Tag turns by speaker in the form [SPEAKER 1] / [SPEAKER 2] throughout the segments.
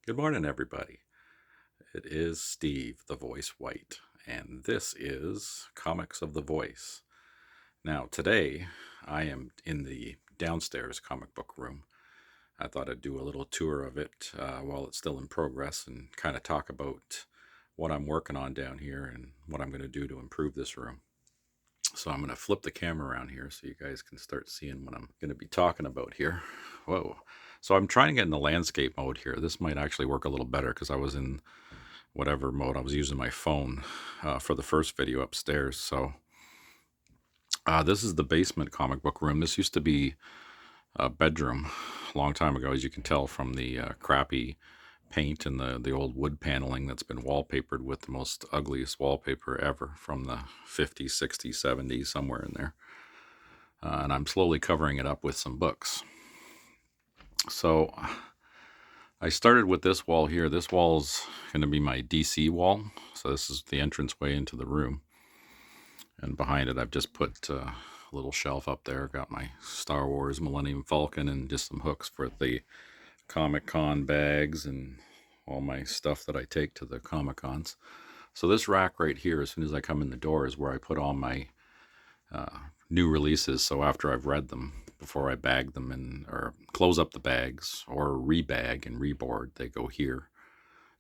[SPEAKER 1] Good morning, everybody. It is Steve, the Voice White, and this is Comics of the Voice. Now, today I am in the downstairs comic book room. I thought I'd do a little tour of it while it's still in progress and kind of talk about what I'm working on down here and what I'm going to do to improve this room. So, I'm going to flip the camera around here so you guys can start seeing what I'm going to be talking about here. Whoa. So, I'm trying to get in the landscape mode here. This might actually work a little better because I was in whatever mode I was using my phone for the first video upstairs. So this is the basement comic book room. This used to be a bedroom a long time ago, as you can tell from the crappy paint and the old wood paneling that's been wallpapered with the most ugliest wallpaper ever from the 50s, 60s, 70s, somewhere in there. And I'm slowly covering it up with some books. So I started with this wall here. This wall's going to be my DC wall. So this is the entranceway into the room. And behind it, I've just put a little shelf up there. Got my Star Wars Millennium Falcon and just some hooks for the Comic Con bags and all my stuff that I take to the Comic Cons. So this rack right here, as soon as I come in the door, is where I put all my new releases. So after I've read them, before I bag them and or close up the bags or rebag and reboard, they go here.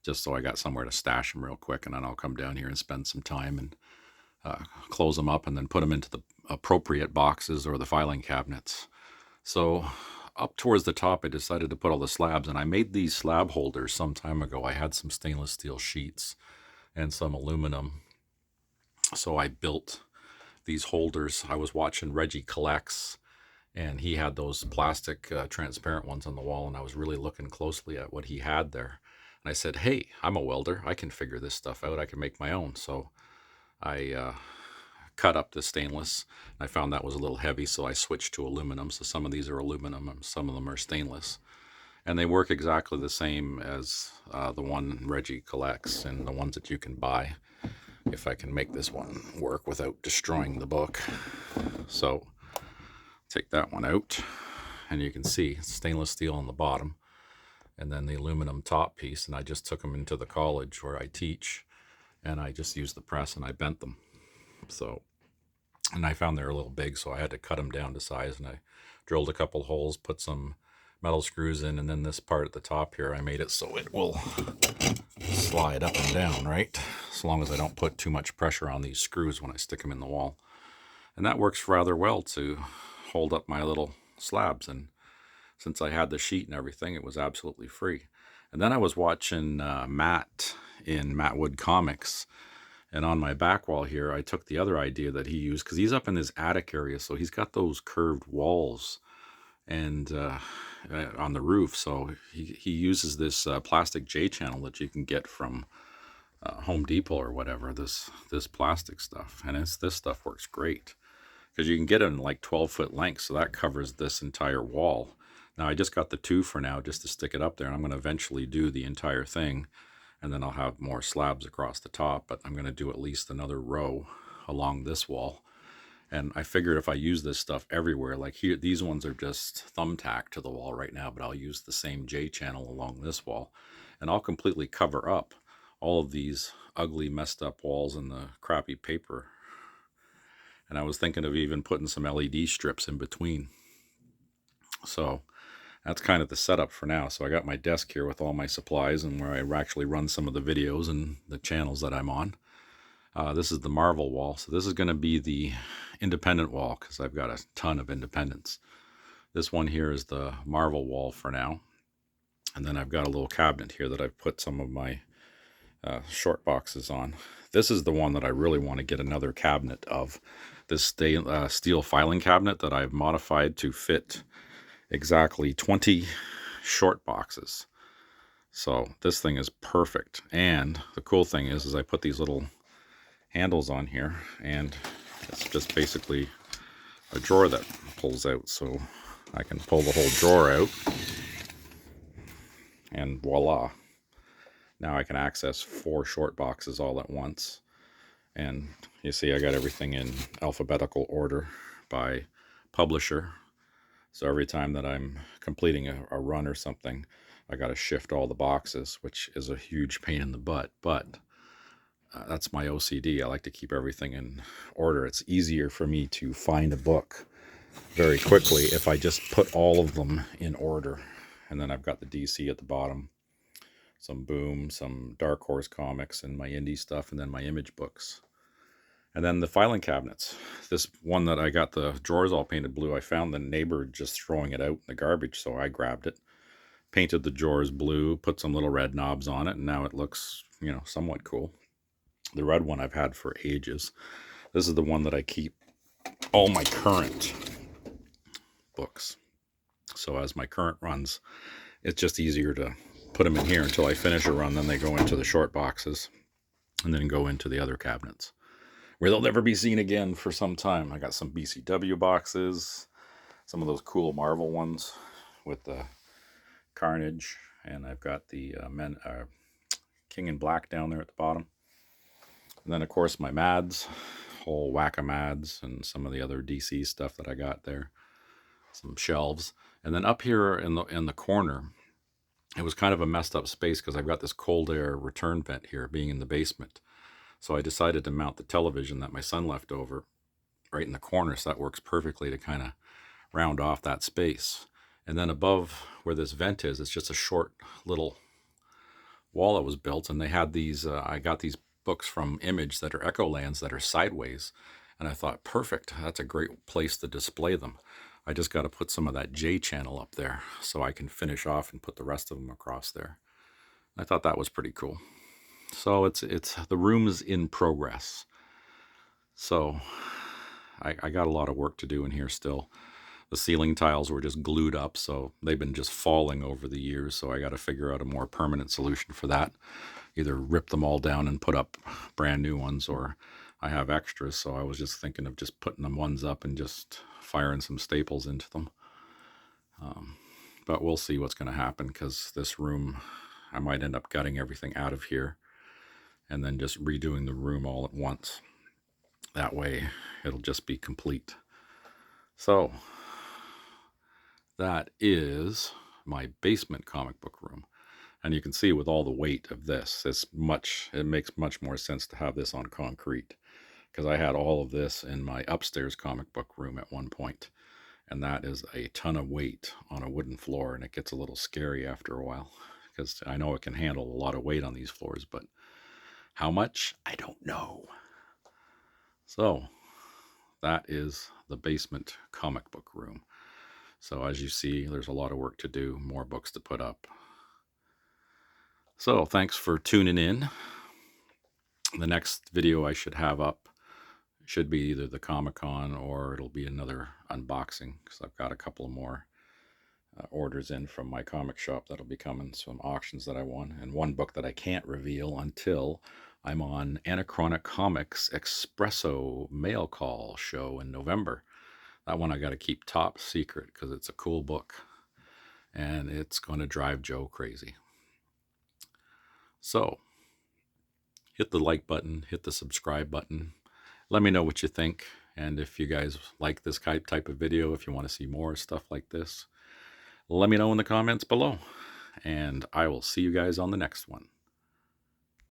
[SPEAKER 1] Just so I got somewhere to stash them real quick, and then I'll come down here and spend some time and close them up and then put them into the appropriate boxes or the filing cabinets. So up towards the top, I decided to put all the slabs, and I made these slab holders some time ago. I had some stainless steel sheets and some aluminum. So I built these holders. I was watching Reggie Collects, and he had those plastic transparent ones on the wall, and I was really looking closely at what he had there. And I said, hey, I'm a welder. I can figure this stuff out. I can make my own. So I cut up the stainless. I found that was a little heavy, so I switched to aluminum. So some of these are aluminum and some of them are stainless. And they work exactly the same as the one Reggie collects and the ones that you can buy, if I can make this one work without destroying the book. So take that one out, and you can see stainless steel on the bottom and then the aluminum top piece. And I just took them into the college where I teach, and I just used the press and I bent them. So, and I found they were a little big, so I had to cut them down to size, and I drilled a couple holes, put some metal screws in, and then this part at the top here, I made it so it will slide up and down, right? As long as I don't put too much pressure on these screws when I stick them in the wall. And that works rather well to hold up my little slabs. And since I had the sheet and everything, it was absolutely free. And then I was watching Matt in Matt Wood Comics, and on my back wall here, I took the other idea that he used, because he's up in this attic area, so he's got those curved walls and on the roof. So he uses this plastic J channel that you can get from Home Depot or whatever. This plastic stuff, and this stuff works great because you can get it in like 12-foot lengths, so that covers this entire wall. Now I just got the two for now, just to stick it up there, and I'm going to eventually do the entire thing, and then I'll have more slabs across the top, but I'm going to do at least another row along this wall. And I figured if I use this stuff everywhere, like here, these ones are just thumbtacked to the wall right now, but I'll use the same J channel along this wall, and I'll completely cover up all of these ugly, messed up walls and the crappy paper. And I was thinking of even putting some LED strips in between. So that's kind of the setup for now. So I got my desk here with all my supplies and where I actually run some of the videos and the channels that I'm on. This is the Marvel wall. So this is going to be the independent wall because I've got a ton of independents. This one here is the Marvel wall for now. And then I've got a little cabinet here that I've put some of my short boxes on. This is the one that I really want to get another cabinet of. This steel filing cabinet that I've modified to fit exactly 20 short boxes. So this thing is perfect. And the cool thing is I put these little handles on here, and it's just basically a drawer that pulls out. So I can pull the whole drawer out, and voila. Now I can access 4 short boxes all at once. And you see I got everything in alphabetical order by publisher. So every time that I'm completing a run or something, I got to shift all the boxes, which is a huge pain in the butt. But that's my OCD. I like to keep everything in order. It's easier for me to find a book very quickly if I just put all of them in order. And then I've got the DC at the bottom, some Boom, some Dark Horse comics, and my indie stuff, and then my Image books. And then the filing cabinets. This one that I got the drawers all painted blue, I found the neighbor just throwing it out in the garbage, so I grabbed it, painted the drawers blue, put some little red knobs on it, and now it looks, somewhat cool. The red one I've had for ages. This is the one that I keep all my current books. So as my current runs, it's just easier to put them in here until I finish a run. Then they go into the short boxes and then go into the other cabinets where they'll never be seen again for some time. I got some BCW boxes, some of those cool Marvel ones with the Carnage, and I've got the King in Black down there at the bottom. And then, of course, my Mads, whole whack of Mads, and some of the other DC stuff that I got there, some shelves. And then up here in the corner, it was kind of a messed up space because I've got this cold air return vent here, being in the basement. So I decided to mount the television that my son left over right in the corner, so that works perfectly to kind of round off that space. And then above where this vent is, it's just a short little wall that was built, and they had these, I got these books from Image that are Echolands that are sideways, and I thought, perfect, that's a great place to display them. I just got to put some of that J channel up there so I can finish off and put the rest of them across there. I thought that was pretty cool. So it's the room's in progress. So I got a lot of work to do in here still. The ceiling tiles were just glued up, so they've been just falling over the years. So I got to figure out a more permanent solution for that. Either rip them all down and put up brand new ones, or I have extras. So I was just thinking of just putting them ones up and just firing some staples into them. But we'll see what's going to happen, because this room, I might end up gutting everything out of here and then just redoing the room all at once. That way it'll just be complete. So that is my basement comic book room. And you can see with all the weight of this, it makes much more sense to have this on concrete, because I had all of this in my upstairs comic book room at one point, and that is a ton of weight on a wooden floor, and it gets a little scary after a while, because I know it can handle a lot of weight on these floors, but how much, I don't know. So that is the basement comic book room. So as you see, there's a lot of work to do, more books to put up. So thanks for tuning in. The next video I should have up should be either the Comic-Con or it'll be another unboxing, because I've got a couple more orders in from my comic shop that'll be coming, some auctions that I won, and one book that I can't reveal until I'm on Anachronic Comics Espresso Mail Call show in November. That one I got to keep top secret because it's a cool book and it's going to drive Joe crazy. So hit the like button, hit the subscribe button. Let me know what you think. And if you guys like this type of video, if you want to see more stuff like this, let me know in the comments below. And I will see you guys on the next one.